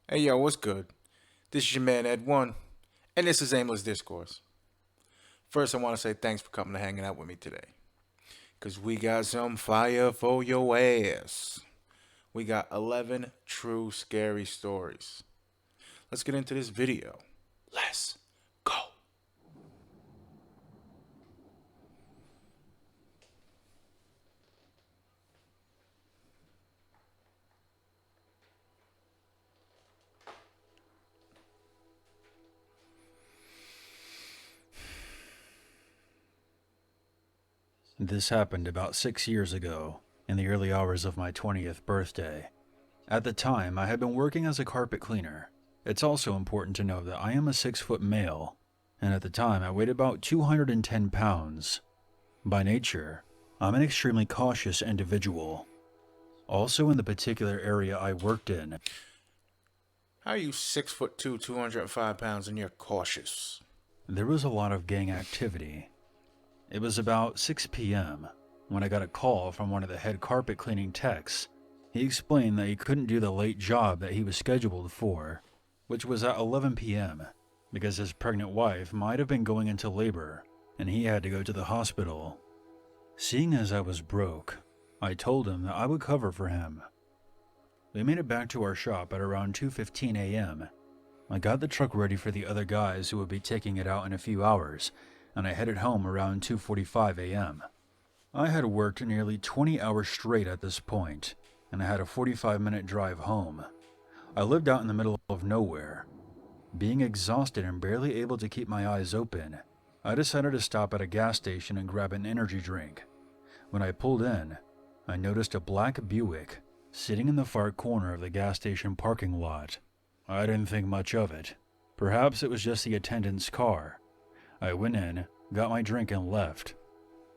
Hey yo, what's good? This is your man Ed One, and this is Aimless Discourse. First, I want to say thanks for coming and hanging out with me today, cause we got some fire for your ass. We got 11 true scary stories. Let's get into this video. Let's go. This happened about 6 years ago, in the early hours of my 20th birthday. At the time, I had been working as a carpet cleaner. It's also important to note that I am a 6-foot male, and at the time I weighed about 210 pounds. By nature, I'm an extremely cautious individual. Also, in the particular area I worked in, How are you 6'2", 205 pounds, and you're cautious? there was a lot of gang activity. It was about 6 p.m. when I got a call from one of the head carpet cleaning techs. He explained that he couldn't do the late job that he was scheduled for, which was at 11 p.m., because his pregnant wife might have been going into labor, and he had to go to the hospital. Seeing as I was broke, I told him that I would cover for him. We made it back to our shop at around 2:15 a.m. I got the truck ready for the other guys who would be taking it out in a few hours, and I headed home around 2:45 a.m. I had worked nearly 20 hours straight at this point, and I had a 45-minute drive home. I lived out in the middle of nowhere. Being exhausted and barely able to keep my eyes open, I decided to stop at a gas station and grab an energy drink. When I pulled in, I noticed a black Buick sitting in the far corner of the gas station parking lot. I didn't think much of it. Perhaps it was just the attendant's car. I went in, got my drink, and left.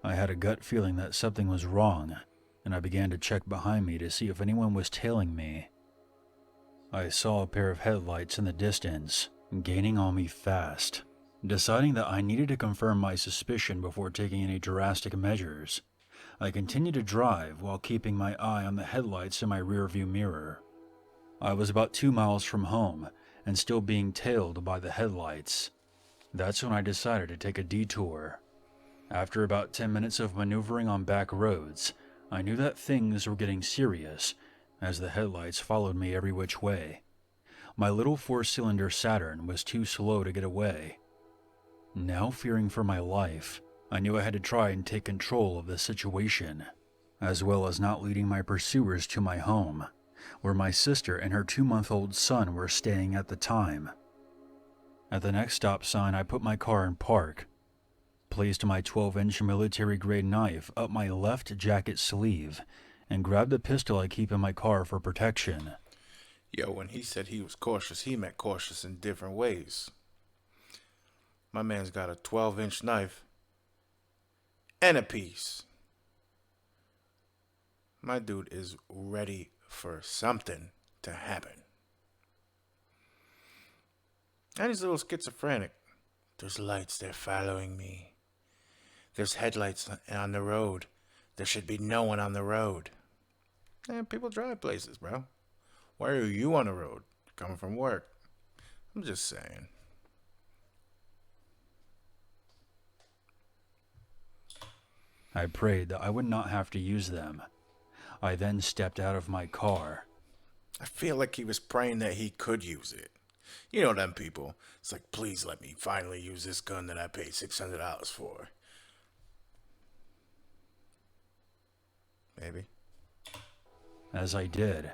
I had a gut feeling that something was wrong, and I began to check behind me to see if anyone was tailing me. I saw a pair of headlights in the distance, gaining on me fast. Deciding that I needed to confirm my suspicion before taking any drastic measures, I continued to drive while keeping my eye on the headlights in my rearview mirror. I was about 2 miles from home and still being tailed by the headlights. That's when I decided to take a detour. After about 10 minutes of maneuvering on back roads, I knew that things were getting serious as the headlights followed me every which way. My little 4-cylinder Saturn was too slow to get away. Now fearing for my life, I knew I had to try and take control of the situation, as well as not leading my pursuers to my home, where my sister and her 2-month-old son were staying at the time. At the next stop sign, I put my car in park, placed my 12-inch military-grade knife up my left jacket sleeve, and grabbed the pistol I keep in my car for protection. Yo, when he said he was cautious, he meant cautious in different ways. My man's got a 12-inch knife and a piece. My dude is ready for something to happen. And he's a little schizophrenic. There's lights, they're following me. There's headlights on the road. There should be no one on the road. And people drive places, bro. Why are you on the road? Coming from work. I'm just saying. I prayed that I would not have to use them. I then stepped out of my car. I feel like he was praying that he could use it. You know them people. It's like, please let me finally use this gun that I paid $600 for. Maybe. As I did,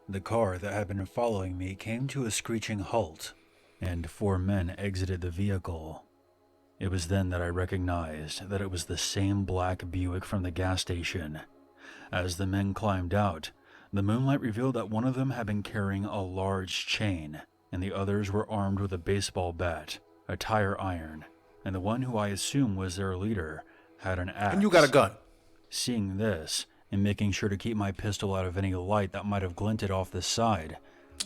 the car that had been following me came to a screeching halt, and 4 men exited the vehicle. It was then that I recognized that it was the same black Buick from the gas station. As the men climbed out, the moonlight revealed that one of them had been carrying a large chain, and the others were armed with a baseball bat, a tire iron, and the one who I assume was their leader had an axe. And you got a gun. Seeing this, and making sure to keep my pistol out of any light that might have glinted off the side,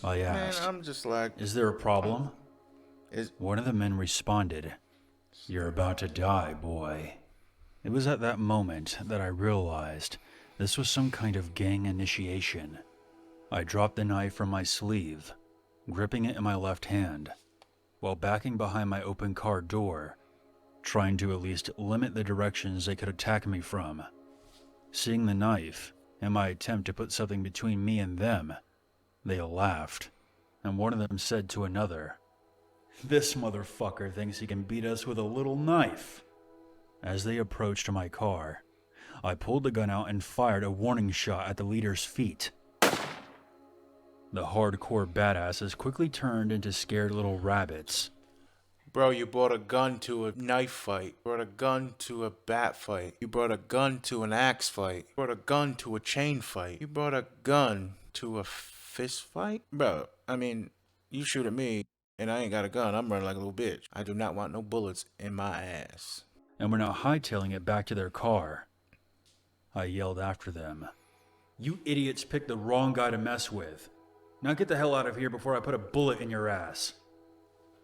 I asked, Man, I'm just like, "Is there a problem?" is One of the men responded, "You're about to die, boy." It was at that moment that I realized this was some kind of gang initiation. I dropped the knife from my sleeve. gripping it in my left hand, while backing behind my open car door, trying to at least limit the directions they could attack me from. Seeing the knife and my attempt to put something between me and them, they laughed, and one of them said to another, "This motherfucker thinks he can beat us with a little knife." As they approached my car, I pulled the gun out and fired a warning shot at the leader's feet. The hardcore badasses quickly turned into scared little rabbits. Bro, you brought a gun to a knife fight. You brought a gun to a bat fight. You brought a gun to an axe fight. You brought a gun to a chain fight. You brought a gun to a fist fight? Bro, I mean, you shoot at me and I ain't got a gun. I'm running like a little bitch. I do not want no bullets in my ass. And were now hightailing it back to their car. I yelled after them, "You idiots picked the wrong guy to mess with. Now get the hell out of here before I put a bullet in your ass."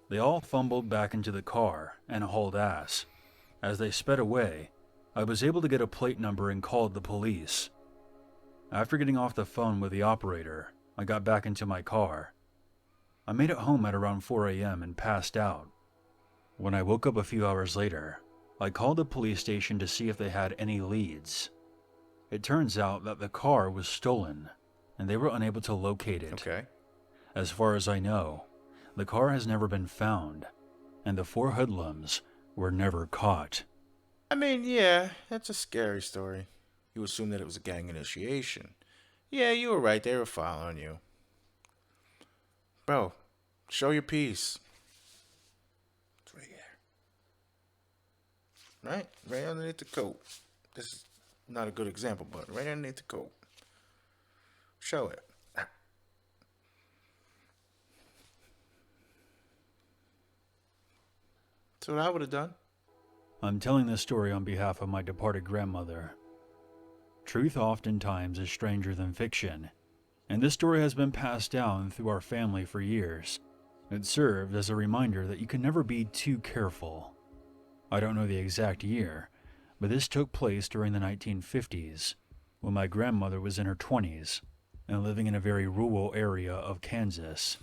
They all fumbled back into the car and hauled ass. As they sped away, I was able to get a plate number and called the police. After getting off the phone with the operator, I got back into my car. I made it home at around 4 a.m. and passed out. When I woke up a few hours later, I called the police station to see if they had any leads. It turns out that the car was stolen, and they were unable to locate it. Okay. As far as I know, the car has never been found, and the 4 hoodlums were never caught. I mean, yeah, that's a scary story. You assume that it was a gang initiation. Yeah, you were right. They were following you. Bro, show your piece. It's right here. Right? Right underneath the coat. This is not a good example, but right underneath the coat. Show it. That's what I would have done. I'm telling this story on behalf of my departed grandmother. Truth oftentimes is stranger than fiction, and this story has been passed down through our family for years. It served as a reminder that you can never be too careful. I don't know the exact year, but this took place during the 1950s, when my grandmother was in her 20s and living in a very rural area of Kansas.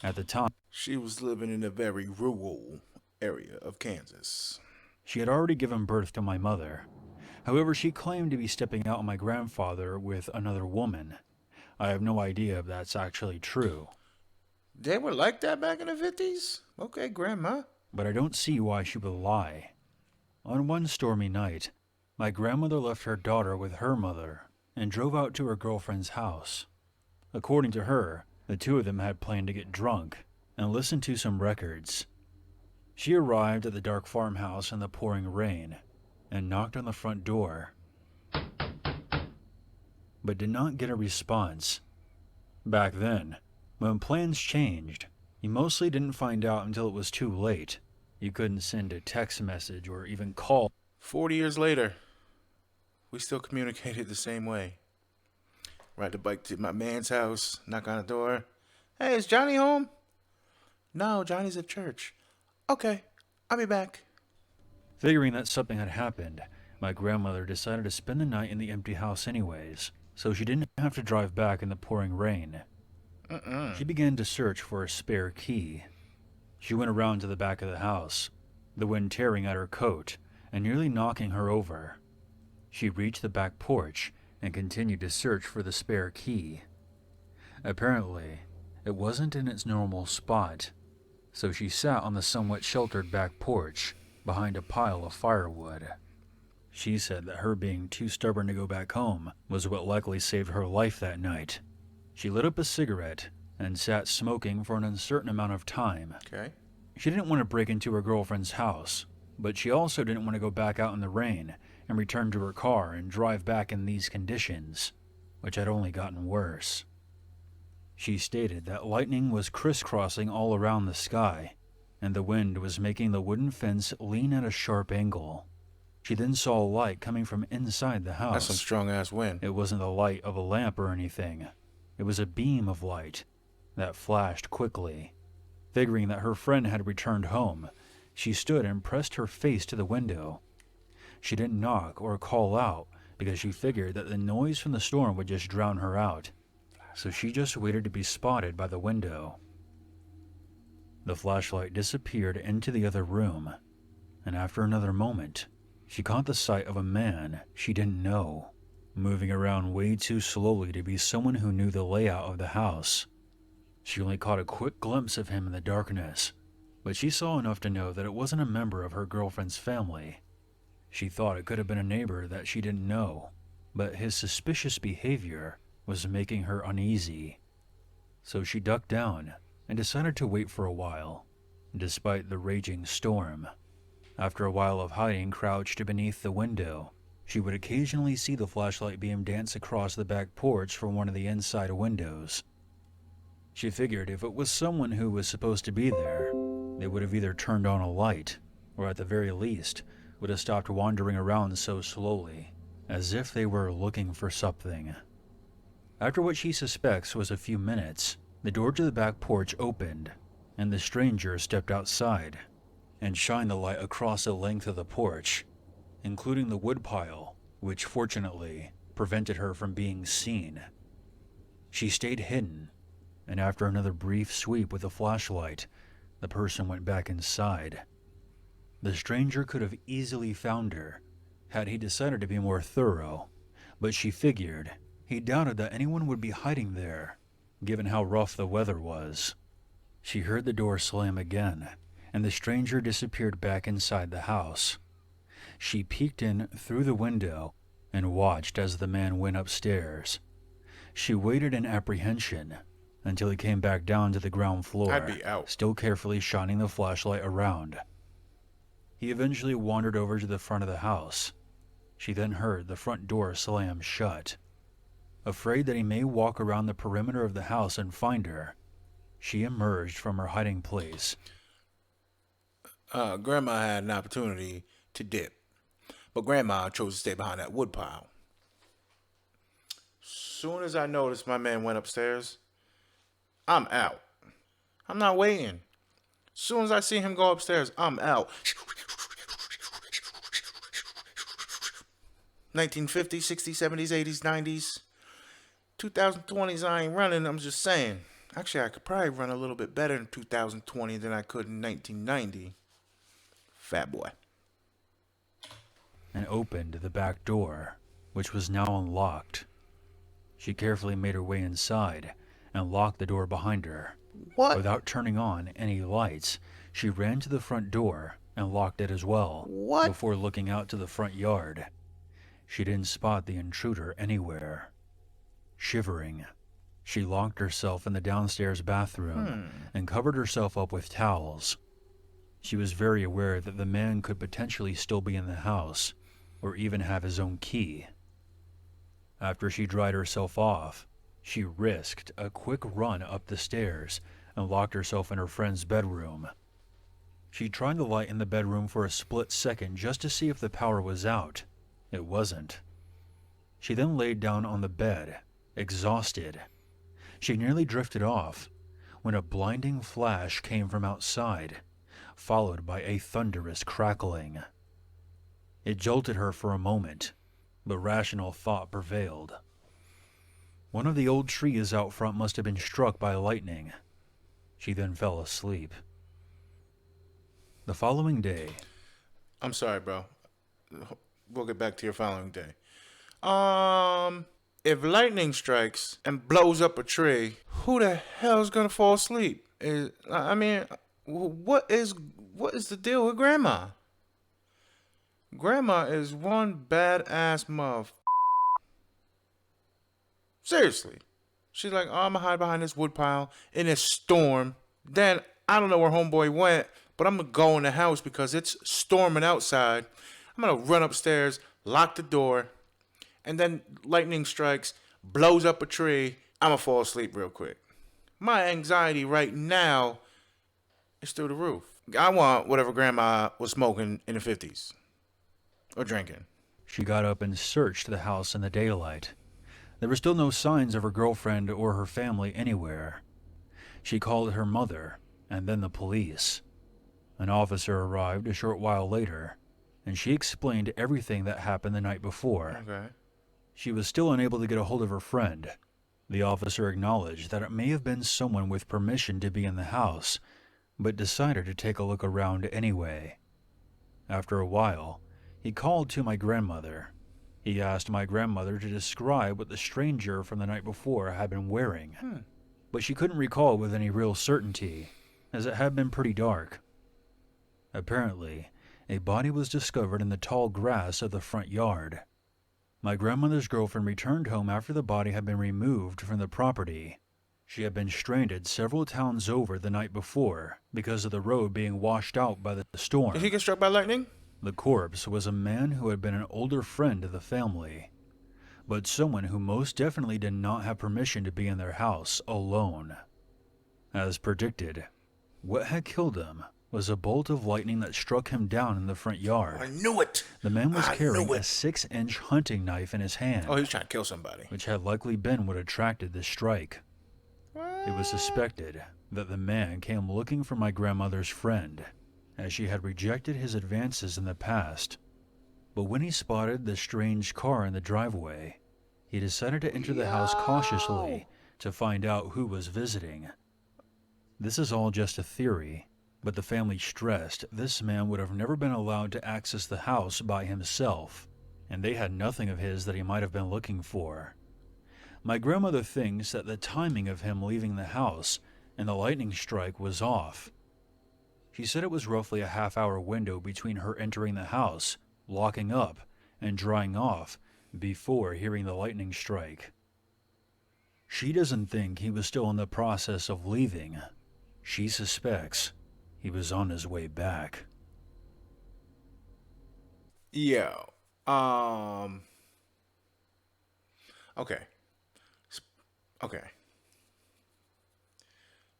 At the time, She was living in a very rural area of Kansas. she had already given birth to my mother. However, she claimed to be stepping out on my grandfather with another woman. I have no idea if that's actually true, They were like that back in the 50s? Okay, Grandma. but I don't see why she would lie. On one stormy night, my grandmother left her daughter with her mother and drove out to her girlfriend's house. According to her, the two of them had planned to get drunk and listen to some records. She arrived at the dark farmhouse in the pouring rain and knocked on the front door, but did not get a response. Back then, when plans changed, you mostly didn't find out until it was too late. You couldn't send a text message or even call. 40 years later, we still communicated the same way. Ride the bike to my man's house, knock on the door. Hey, is Johnny home? No, Johnny's at church. Okay, I'll be back. Figuring that something had happened, my grandmother decided to spend the night in the empty house anyways, so she didn't have to drive back in the pouring rain. She began to search for a spare key. She went around to the back of the house, the wind tearing at her coat and nearly knocking her over. She reached the back porch and continued to search for the spare key. Apparently, it wasn't in its normal spot, so she sat on the somewhat sheltered back porch behind a pile of firewood. She said that her being too stubborn to go back home was what likely saved her life that night. She lit up a cigarette and sat smoking for an uncertain amount of time. Okay. She didn't want to break into her girlfriend's house, but she also didn't want to go back out in the rain and return to her car and drive back in these conditions, which had only gotten worse. She stated that lightning was crisscrossing all around the sky, and the wind was making the wooden fence lean at a sharp angle. She then saw a light coming from inside the house. That's some strong-ass wind. It wasn't the light of a lamp or anything. It was a beam of light that flashed quickly. Figuring that her friend had returned home, she stood and pressed her face to the window. She didn't knock or call out because she figured that the noise from the storm would just drown her out. So she just waited to be spotted by the window. The flashlight disappeared into the other room, and after another moment, she caught the sight of a man she didn't know, moving around way too slowly to be someone who knew the layout of the house. She only caught a quick glimpse of him in the darkness, but she saw enough to know that it wasn't a member of her girlfriend's family. She thought it could have been a neighbor that she didn't know, but his suspicious behavior was making her uneasy. So she ducked down and decided to wait for a while, despite the raging storm. After a while of hiding crouched beneath the window, she would occasionally see the flashlight beam dance across the back porch from one of the inside windows. She figured if it was someone who was supposed to be there, they would have either turned on a light, or at the very least, would have stopped wandering around so slowly, as if they were looking for something. After what she suspects was a few minutes, the door to the back porch opened, and the stranger stepped outside and shined the light across the length of the porch, including the woodpile, which fortunately prevented her from being seen. She stayed hidden, and after another brief sweep with the flashlight, the person went back inside. The stranger could have easily found her had he decided to be more thorough, but she figured he doubted that anyone would be hiding there, given how rough the weather was. She heard the door slam again, and the stranger disappeared back inside the house. She peeked in through the window and watched as the man went upstairs. She waited in apprehension until he came back down to the ground floor, I'd be out. still carefully shining the flashlight around. He eventually wandered over to the front of the house. She then heard the front door slam shut. Afraid that he may walk around the perimeter of the house and find her, she emerged from her hiding place. Grandma had an opportunity to dip, but Grandma chose to stay behind that woodpile. Soon as I noticed my man went upstairs, I'm out. I'm not waiting. Soon as I see him go upstairs, I'm out. 1950s, 60s, 70s, 80s, 90s, 2020s, I ain't running, I'm just saying. Actually, I could probably run a little bit better in 2020 than I could in 1990. Fat boy. And opened the back door, which was now unlocked. She carefully made her way inside and locked the door behind her. What? Without turning on any lights, she ran to the front door and locked it as well, What? before looking out to the front yard. She didn't spot the intruder anywhere. Shivering, she locked herself in the downstairs bathroom and covered herself up with towels. She was very aware that the man could potentially still be in the house, or even have his own key. After she dried herself off, she risked a quick run up the stairs and locked herself in her friend's bedroom. She tried the light in the bedroom for a split second just to see if the power was out. It wasn't. She then laid down on the bed, exhausted. She nearly drifted off when a blinding flash came from outside, followed by a thunderous crackling. It jolted her for a moment, but rational thought prevailed. One of the old trees out front must have been struck by lightning. She then fell asleep. The following day, I'm sorry, bro. We'll get back to your following day. If lightning strikes and blows up a tree, who the hell's gonna fall asleep? What is the deal with Grandma? Grandma is one badass muff. Seriously. She's like, oh, I'm gonna hide behind this woodpile in this storm. Then I don't know where homeboy went, but I'm gonna go in the house because it's storming outside. I'm gonna run upstairs, lock the door, and then lightning strikes, blows up a tree. I'm gonna fall asleep real quick. My anxiety right now is through the roof. I want whatever Grandma was smoking in the 50s or drinking. she got up and searched the house in the daylight. There were still no signs of her girlfriend or her family anywhere. She called her mother and then the police. An officer arrived a short while later, and she explained everything that happened the night before. Okay. She was still unable to get a hold of her friend. The officer acknowledged that it may have been someone with permission to be in the house, but decided to take a look around anyway. After a while, he called to my grandmother. He asked my grandmother to describe what the stranger from the night before had been wearing, but she couldn't recall with any real certainty, as it had been pretty dark. Apparently, a body was discovered in the tall grass of the front yard. My grandmother's girlfriend returned home after the body had been removed from the property. She had been stranded several towns over the night before because of the road being washed out by the storm. Did he get struck by lightning? The corpse was a man who had been an older friend of the family, but someone who most definitely did not have permission to be in their house alone. As predicted, what had killed him was a bolt of lightning that struck him down in the front yard. I knew it. The man was carrying a 6-inch hunting knife in his hand. Oh, he was trying to kill somebody. Which had likely been what attracted the strike. What? It was suspected that the man came looking for my grandmother's friend, as she had rejected his advances in the past. But when he spotted the strange car in the driveway, he decided to enter the house cautiously to find out who was visiting. This is all just a theory, but the family stressed this man would have never been allowed to access the house by himself, and they had nothing of his that he might have been looking for. My grandmother thinks that the timing of him leaving the house and the lightning strike was off. She said it was roughly a half-hour window between her entering the house, locking up, and drying off before hearing the lightning strike. She doesn't think he was still in the process of leaving. She suspects he was on his way back. Yo. Okay. Okay.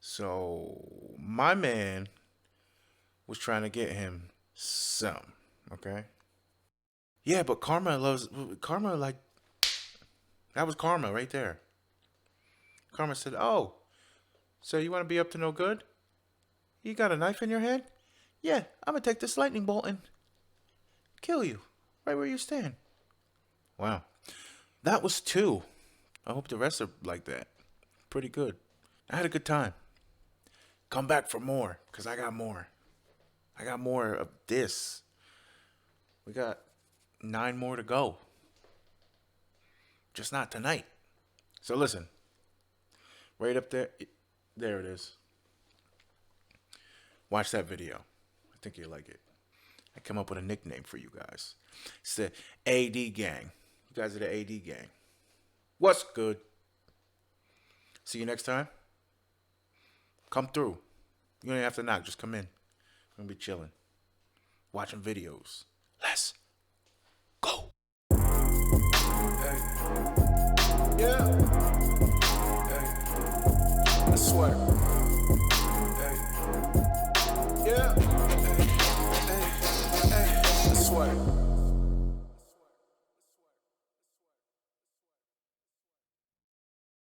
So, my man was trying to get him some, okay? Yeah, but Karma, like, that was Karma right there. Karma said, oh, so you want to be up to no good? You got a knife in your hand? Yeah, I'm going to take this lightning bolt and kill you right where you stand. Wow. That was 2. I hope the rest are like that. Pretty good. I had a good time. Come back for more, because I got more. I got more of this. We got 9 more to go. Just not tonight. So listen. Right up there. There it is. Watch that video. I think you'll like it. I come up with a nickname for you guys. It's the AD Gang. You guys are the AD Gang. What's good? See you next time. Come through. You don't even have to knock. Just come in. I'm going to be chilling. Watching videos. Let's go. Hey. Yeah. Hey. I swear. Hey. Yeah. Hey. Hey. Hey. I swear.